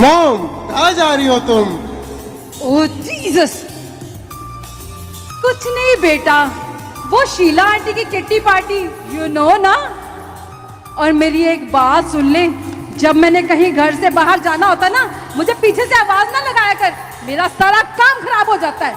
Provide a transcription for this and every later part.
Mom, कहाँ जा रही हो तुम? ओह जीसस, कुछ नहीं बेटा, वो शीला आंटी की किट्टी पार्टी, यू नो ना। और मेरी एक बात सुन ले, जब मैंने कहीं घर से बाहर जाना होता ना, मुझे पीछे से आवाज ना लगाया कर, मेरा सारा काम खराब हो जाता है।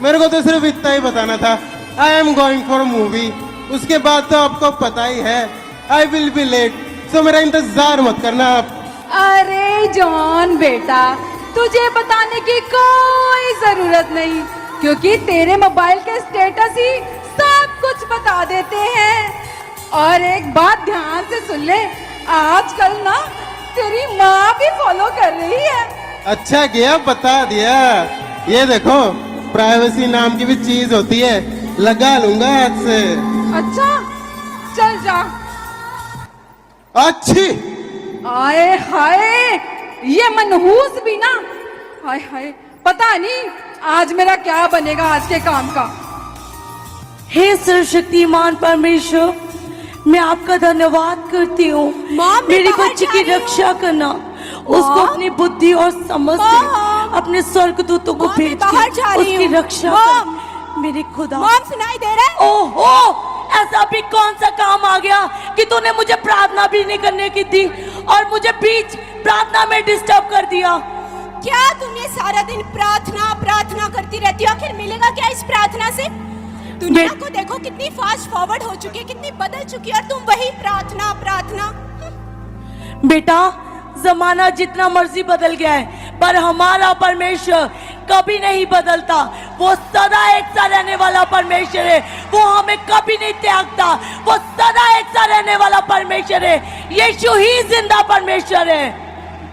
मेरे को तो सिर्फ इतना ही बताना था, I am going for movie. उसके बाद तो आपको पता ही है, आई विल बी लेट, सो मेरा इंतजार मत करना आप। अरे जॉन बेटा, तुझे बताने की कोई जरूरत नहीं, क्योंकि तेरे मोबाइल के स्टेटस ही सब कुछ बता देते हैं। और एक बात ध्यान से सुन ले, आजकल ना तेरी माँ भी फॉलो कर रही है। अच्छा किया बता दिया। ये देखो, प्राइवेसी नाम की भी चीज होती है, लगा लूंगा आज से। अच्छा चल जा। अच्छी आए हाय, ये मनहूस भी ना, हाय हाय, पता नहीं आज मेरा क्या बनेगा आज के काम का। हे सर्वशक्तिमान परमेश्वर, मैं आपका धन्यवाद करती हूँ मेरी बच्ची की रक्षा करना, उसको अपनी बुद्धि और समझ से अपने स्वर्गदूतों को भेज के उसकी रक्षा कर। मेरे खुदा, मॉम सुनाई दे रहा है? ओहो, ऐसा भी कौन सा काम आ गया कि तूने मुझे प्रार्थना भी नहीं करने की दी और मुझे बीच प्रार्थना में डिस्टर्ब कर दिया। क्या तुमने सारा दिन प्रार्थना प्रार्थना करती रहती हो? आखिर मिलेगा क्या इस प्रार्थना से? दुनिया को देखो कितनी फास्ट फॉरवर्ड हो चुकी है, कितनी बदल चुकी है, और तुम वही प्रार्थना प्रार्थना। बेटा, जमाना जितना मर्जी बदल गया है, पर हमारा परमेश्वर कभी नहीं बदलता। वो सदा एक सा रहने वाला परमेश्वर है, वो हमें कभी नहीं त्यागता। वो सदा एक सा रहने वाला परमेश्वर है, यीशु ही जिंदा परमेश्वर है।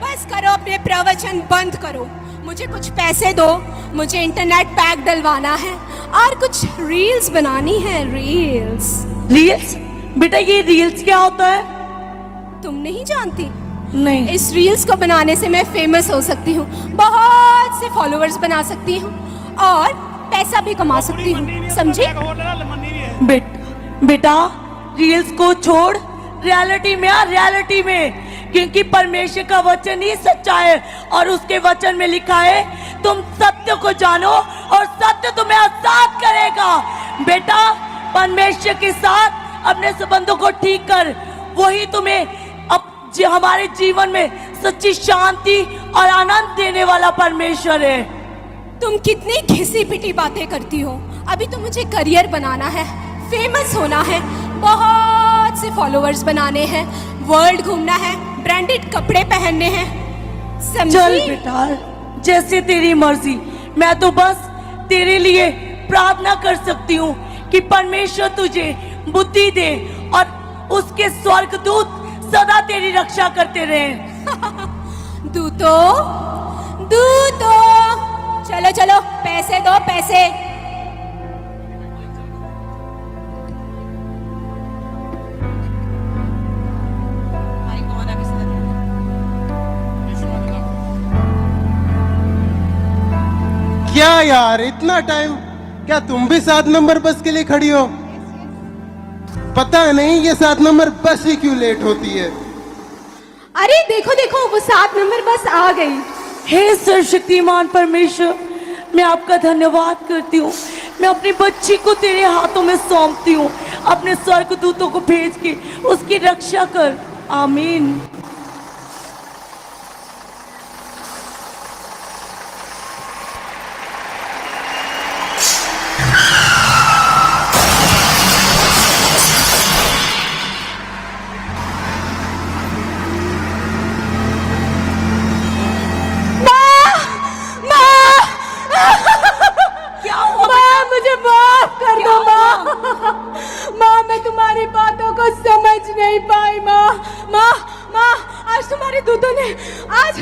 बस करो, अपने प्रवचन बंद करो, मुझे कुछ पैसे दो, मुझे इंटरनेट पैक डलवाना है और कुछ रील्स बनानी है। रील्स? रील्स? बेटा, ये रील्स क्या होता है? तुम नहीं जानती? नहीं। इस रील्स को बनाने से मैं फेमस हो सकती हूँ, बहुत से फॉलोअर्स बना सकती हूँ और पैसा भी कमा सकती हूँ, समझी? बेटा, रील्स को छोड़, रियलिटी में आ, रियलिटी में, क्योंकि परमेश्वर का वचन ही सच्चा है और उसके वचन में लिखा है, तुम सत्य को जानो और सत्य तुम्हें आजाद करेगा। बेटा, परमेश्वर के साथ अपने संबंधों को ठीक कर, वही तुम्हें हमारे जीवन में सच्ची शांति और आनंद देने वाला परमेश्वर है। तुम कितनी घिसी पिटी बातें करती हो। अभी तो मुझे करियर बनाना है, फेमस होना है, बहुत से फॉलोअर्स बनाने हैं, वर्ल्ड घूमना है, ब्रांडेड कपड़े पहनने हैं, समझी? चल बेटा, जैसे तेरी मर्जी। मैं तो बस तेरे लिए प्रार्थना कर सकती हूँ कि परमेश्वर तुझे बुद्धि दे और उसके स्वर्गदूत सदा तेरी रक्षा करते रहे। दूतो, दूतो, चलो चलो, पैसे दो, पैसे। क्या यार, इतना टाइम? क्या तुम भी 7 नंबर बस के लिए खड़ी हो? पता नहीं ये 7 नंबर बस ही क्यों लेट होती है। अरे देखो देखो, वो 7 नंबर बस आ गई। हे सर्वशक्तिमान परमेश्वर, मैं आपका धन्यवाद करती हूँ। मैं अपनी बच्ची को तेरे हाथों में सौंपती हूँ, अपने स्वर्गदूतों को भेज के उसकी रक्षा कर। आमीन। मुझे माफ कर दो माँ। माँ, मैं तुम्हारी बातों को समझ नहीं पाई माँ। माँ, माँ, आज तुम्हारे दूतों ने, आज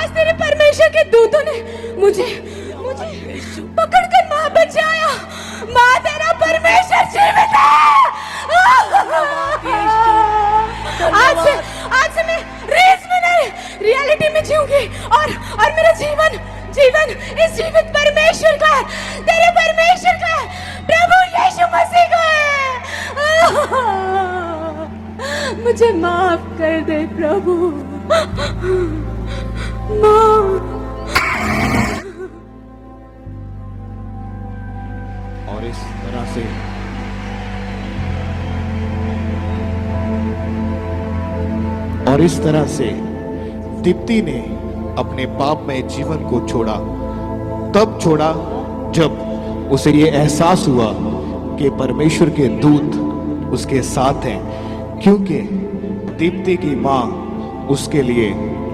तेरे परमेश्वर के दूतों ने मुझे पकड़कर माँ बचाया। माँ, तेरा परमेश्वर जीवित है। आज से मैं रील्स में नहीं, रियलिटी में जीऊंगी और मेरा जीवन इस जीवित परमेश्वर का है, तेरे परमेश्वर का है, प्रभु यीशु मसीह का है। मुझे माफ कर दे प्रभु, माफ और इस तरह से दीप्ति ने अपने पापमय जीवन को छोड़ा। तब छोड़ा जब उसे ये एहसास हुआ कि परमेश्वर के दूत उसके साथ हैं, क्योंकि दीप्ति की माँ उसके लिए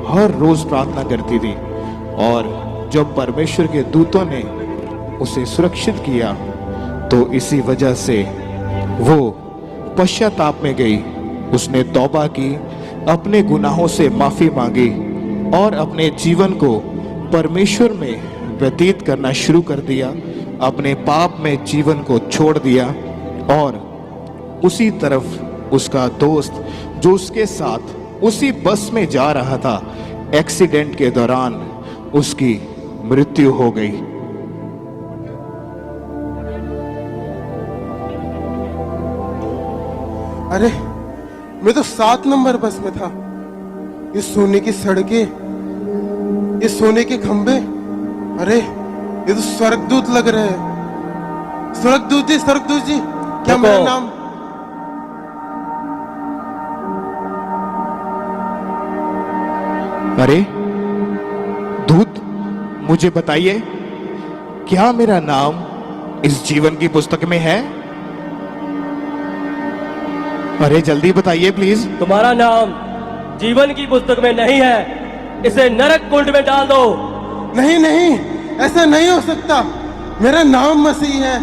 हर रोज प्रार्थना करती थी। और जब परमेश्वर के दूतों ने उसे सुरक्षित किया तो इसी वजह से वो पश्चाताप में गई। उसने तौबा की, अपने गुनाहों से माफी मांगी और अपने जीवन को परमेश्वर में व्यतीत करना शुरू कर दिया। अपने पाप में जीवन को छोड़ दिया और उसी तरफ उसका दोस्त जो उसके साथ उसी बस में जा रहा था, एक्सीडेंट के दौरान उसकी मृत्यु हो गई। अरे मैं तो 7 नंबर बस में था। ये सोने की सड़कें, ये सोने के खंबे, अरे ये तो स्वर्गदूत लग रहे हैं। स्वर्गदूत जी, स्वर्गदूत जी, क्या मेरा नाम? अरे दूत, मुझे बताइए, क्या मेरा नाम इस जीवन की पुस्तक में है? अरे जल्दी बताइए प्लीज। तुम्हारा नाम जीवन की पुस्तक में नहीं है, इसे नरक कुंड में डाल दो। नहीं नहीं, ऐसा नहीं हो सकता। मेरा नाम मसीह है,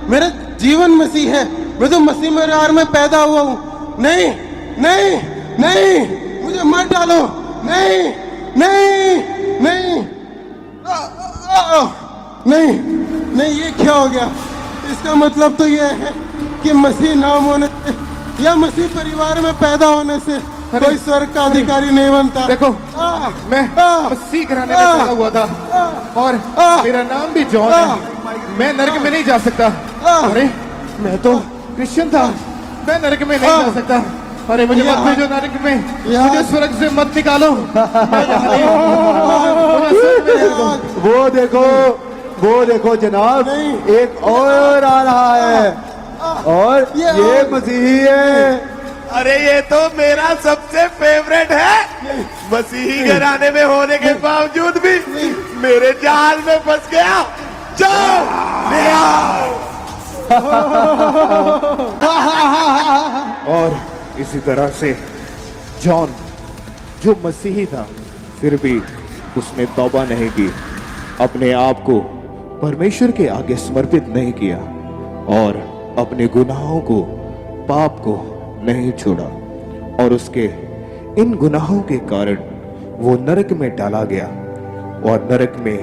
मेरा जीवन मसीह है। मैं तो मसीह मरार में पैदा हुआ हूँ। नहीं नहीं नहीं, मुझे मत डालो। नहीं नहीं नहीं नहीं नहीं, ये क्या हो गया? इसका मतलब तो ये है कि मसीह नाम होने से या मसीह परिवार में पैदा होने से कोई स्वर्ग का अधिकारी नहीं बनता। देखो, मैं मसीह घराने में पैदा हुआ था और मेरा नाम भी जॉन है। मैं नरक में नहीं जा सकता। अरे मैं तो क्रिश्चियन था, मैं नरक में नहीं जा सकता। अरे मुझे मत भेजो नरक में, मुझे स्वर्ग से मत निकालो। वो देखो जनाब, एक और आ रहा है और ये मसीही है। अरे ये तो मेरा सबसे फेवरेट है। मसीही घराने में होने के बावजूद भी मेरे जाल में फंस गया। जाओ ले आओ। और इसी तरह से जॉन जो मसीही था, फिर भी उसने तौबा नहीं की, अपने आप को परमेश्वर के आगे समर्पित नहीं किया और अपने गुनाहों को, पाप को नहीं छोड़ा। और उसके इन गुनाहों के कारण वो नरक में डाला गया। और नरक में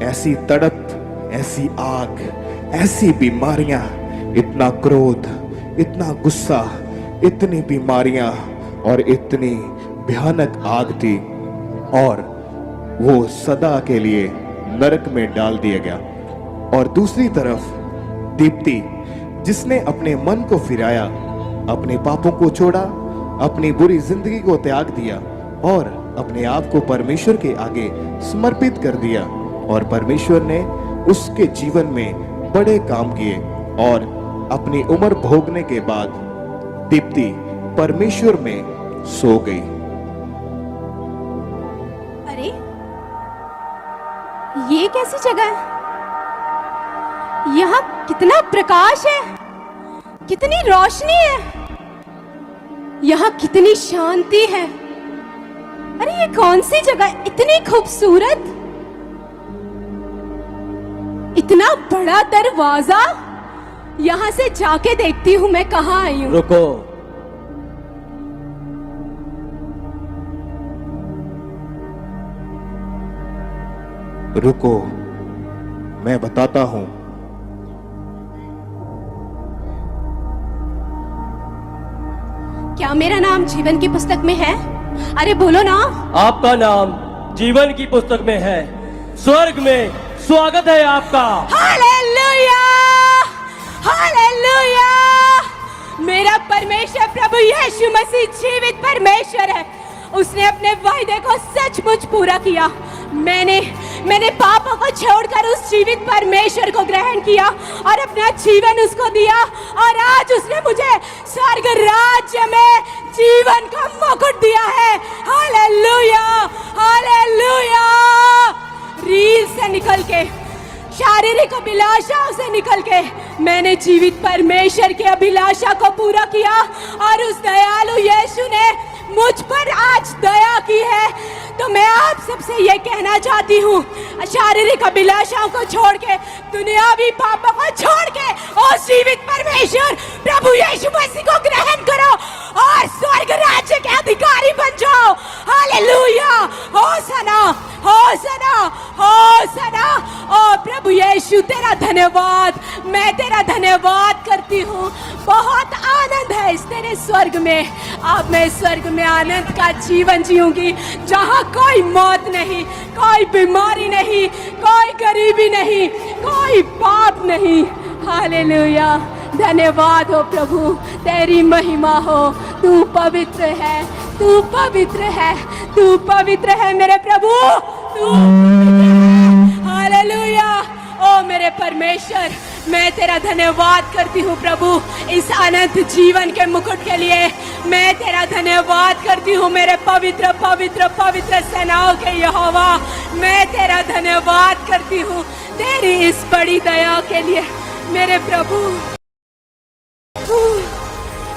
ऐसी तड़प, ऐसी आग, ऐसी बीमारियां, इतना क्रोध, इतना गुस्सा, इतनी बीमारियां और इतनी भयानक आग थी। और वो सदा के लिए नरक में डाल दिया गया। और दूसरी तरफ दीप्ति, जिसने अपने मन को फिराया, अपने पापों को छोड़ा, अपनी बुरी जिंदगी को त्याग दिया और अपने आप को परमेश्वर के आगे समर्पित कर दिया, और परमेश्वर ने उसके जीवन में बड़े काम किए। और अपनी उम्र भोगने के बाद दीप्ति परमेश्वर में सो गई। अरे ये कैसी जगह है? यहाँ कितना प्रकाश है, कितनी रोशनी है, यहाँ कितनी शांति है। अरे ये कौन सी जगह, इतनी खूबसूरत, इतना बड़ा दरवाजा। यहाँ से जाके देखती हूँ मैं कहाँ आई हूँ। रुको, रुको, मैं बताता हूं। क्या मेरा नाम जीवन की पुस्तक में है? अरे बोलो ना। आपका नाम जीवन की पुस्तक में है। स्वर्ग में स्वागत है आपका। Hallelujah, hallelujah. मेरा परमेश्वर प्रभु यीशु मसीह जीवित परमेश्वर है। उसने अपने वायदे को सचमुच पूरा किया। मैंने मैंने पापों को छोड़कर उस जीवित परमेश्वर को ग्रहण किया और अपना जीवन उसको दिया, और आज उसने मुझे स्वर्ग राज्य में जीवन का मुकुट दिया है। Hallelujah, hallelujah. रील से निकल के, शारीरिक अभिलाषाओं से निकल के मैंने जीवित परमेश्वर की अभिलाषा को पूरा किया, और उस दयालु यीशु ने मुझ पर आज दया की है। तो मैं आप सबसे ये कहना चाहती हूँ, शारीरिक अभिलाषाओं को छोड़ के, दुनियावी पापों को छोड़ के उस जीवित परमेश्वर प्रभु यीशु मसीह को ग्रहण करो और स्वर्ग राज्य के अधिकारी बन जाओ। हालेलुया, होसना, होसना, होसना। ओ प्रभु यीशु तेरा धन्यवाद, मैं तेरा धन्यवाद करती हूँ। बहुत आनंद है इस तेरे स्वर्ग में। अब मैं स्वर्ग में आनंद का जीवन जीऊंगी, जहाँ कोई मौत नहीं, कोई बीमारी नहीं, कोई गरीबी नहीं, कोई पाप नहीं। हालेलुया, धन्यवाद हो प्रभु, तेरी महिमा हो। तू पवित्र है, तू पवित्र है, तू पवित्र है मेरे प्रभु, तू पवित्र है। हालेलुया। ओ मेरे परमेश्वर, मैं तेरा धन्यवाद करती हूँ प्रभु, इस अनंत जीवन के मुकुट के लिए मैं तेरा धन्यवाद करती हूँ। मेरे पवित्र पवित्र पवित्र सेनाओं के यहोवा, मैं तेरा धन्यवाद करती हूँ तेरी इस बड़ी दया के लिए मेरे प्रभु,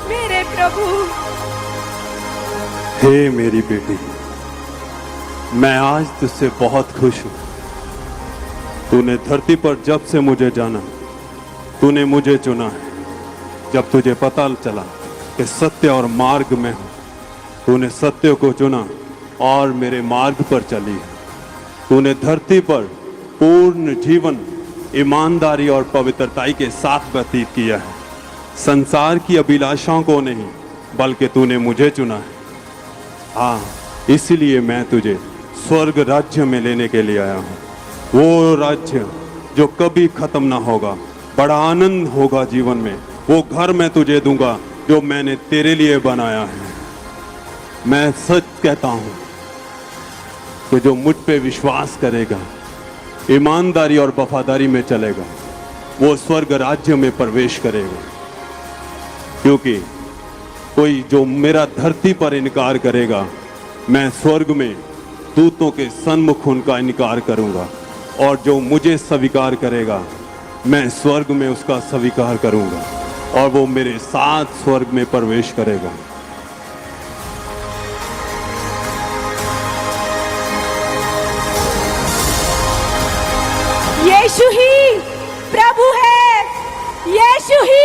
मेरे प्रभु। हे मेरी बेटी, मैं आज तुझसे बहुत खुश हूँ। तूने धरती पर जब से मुझे जाना, तूने मुझे चुना है। जब तुझे पता चला कि सत्य और मार्ग में हूँ, तूने सत्य को चुना और मेरे मार्ग पर चली है। तूने धरती पर पूर्ण जीवन ईमानदारी और पवित्रताई के साथ व्यतीत किया है। संसार की अभिलाषाओं को नहीं, बल्कि तूने मुझे चुना है। हाँ, इसलिए मैं तुझे स्वर्ग राज्य में लेने के लिए आया हूँ। वो राज्य जो कभी खत्म ना होगा, बड़ा आनंद होगा जीवन में। वो घर मैं तुझे दूंगा जो मैंने तेरे लिए बनाया है। मैं सच कहता हूँ कि जो मुझ पे विश्वास करेगा, ईमानदारी और वफादारी में चलेगा, वो स्वर्ग राज्य में प्रवेश करेगा। क्योंकि कोई जो मेरा धरती पर इनकार करेगा, मैं स्वर्ग में दूतों के सन्मुख उनका इनकार करूंगा, और जो मुझे स्वीकार करेगा, मैं स्वर्ग में उसका स्वीकार करूंगा, और वो मेरे साथ स्वर्ग में प्रवेश करेगा। यीशु ही प्रभु है, यीशु ही